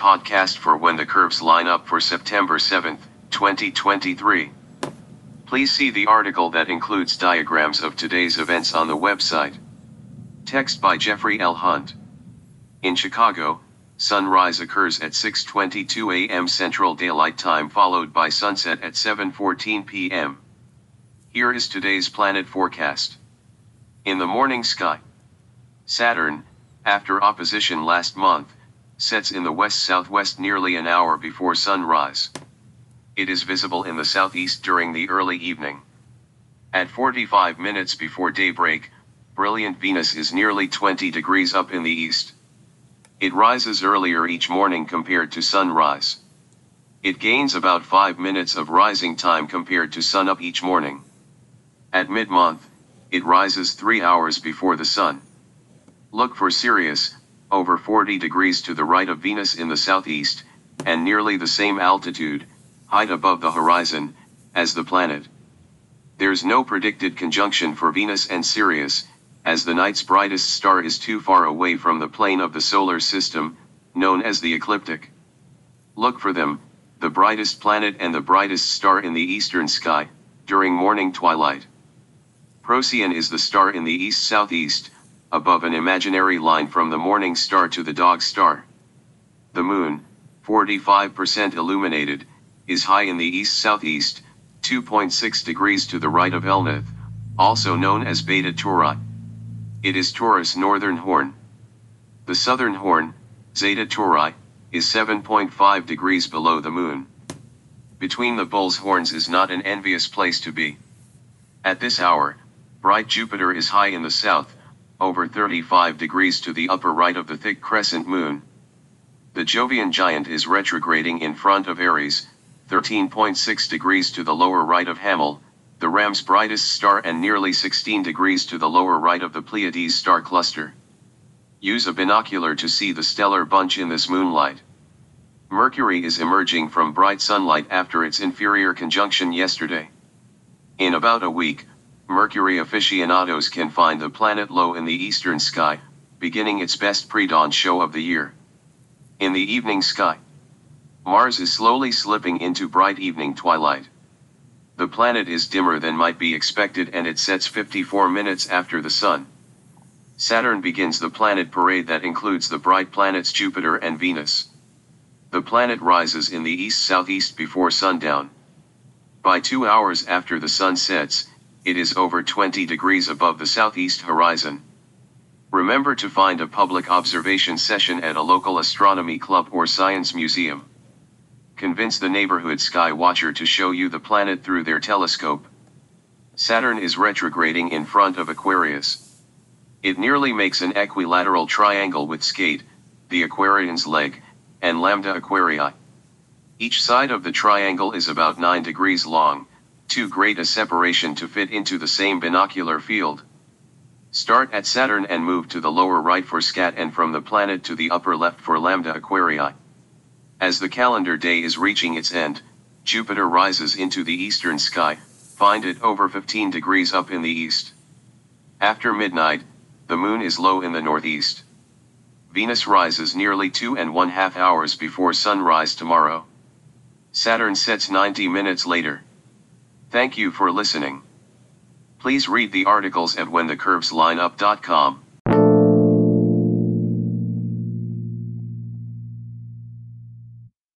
podcast for when the curves line up for September 7th, 2023. Please see the article that includes diagrams of today's events on the website. Text by Jeffrey L. Hunt. In Chicago, sunrise occurs at 6:22 a.m. Central Daylight Time, followed by sunset at 7:14 p.m. Here is today's planet forecast. In the morning sky, Saturn, after opposition last month, sets in the west-southwest nearly an hour before sunrise. It is visible in the southeast during the early evening. At 45 minutes before daybreak, brilliant Venus is nearly 20 degrees up in the east. It rises earlier each morning compared to sunrise. It gains about 5 minutes of rising time compared to sunup each morning. At mid-month, it rises 3 hours before the sun. Look for Sirius, over 40 degrees to the right of Venus in the southeast, and nearly the same altitude, height above the horizon, as the planet. There's no predicted conjunction for Venus and Sirius, as the night's brightest star is too far away from the plane of the solar system, known as the ecliptic. Look for them, the brightest planet and the brightest star in the eastern sky, during morning twilight. Procyon is the star in the east-southeast, above an imaginary line from the morning star to the dog star. The moon, 45% illuminated, is high in the east-southeast, 2.6 degrees to the right of Elnath, also known as Beta Tauri. It is Taurus' northern horn. The southern horn, Zeta Tauri, is 7.5 degrees below the moon. Between the bull's horns is not an envious place to be. At this hour, bright Jupiter is high in the south, over 35 degrees to the upper right of the thick crescent moon. The Jovian giant is retrograding in front of Aries, 13.6 degrees to the lower right of Hamel, the Ram's brightest star, and nearly 16 degrees to the lower right of the Pleiades star cluster. Use a binocular to see the stellar bunch in this moonlight. Mercury is emerging from bright sunlight after its inferior conjunction yesterday. In about a week, Mercury aficionados can find the planet low in the eastern sky, beginning its best pre-dawn show of the year. In the evening sky, Mars is slowly slipping into bright evening twilight. The planet is dimmer than might be expected, and it sets 54 minutes after the sun. Saturn begins the planet parade that includes the bright planets Jupiter and Venus. The planet rises in the east-southeast before sundown. By 2 hours after the sun sets, it is over 20 degrees above the southeast horizon. Remember to find a public observation session at a local astronomy club or science museum. Convince the neighborhood sky watcher to show you the planet through their telescope. Saturn is retrograding in front of Aquarius. It nearly makes an equilateral triangle with Skate, the Aquarian's leg, and Lambda Aquarii. Each side of the triangle is about 9 degrees long, too great a separation to fit into the same binocular field. Start at Saturn and move to the lower right for Scat, and from the planet to the upper left for Lambda Aquarii. As the calendar day is reaching its end, Jupiter rises into the eastern sky, find it over 15 degrees up in the east. After midnight, the moon is low in the northeast. Venus rises nearly 2.5 hours before sunrise tomorrow. Saturn sets 90 minutes later. Thank you for listening. Please read the articles at whenthecurveslineup.com.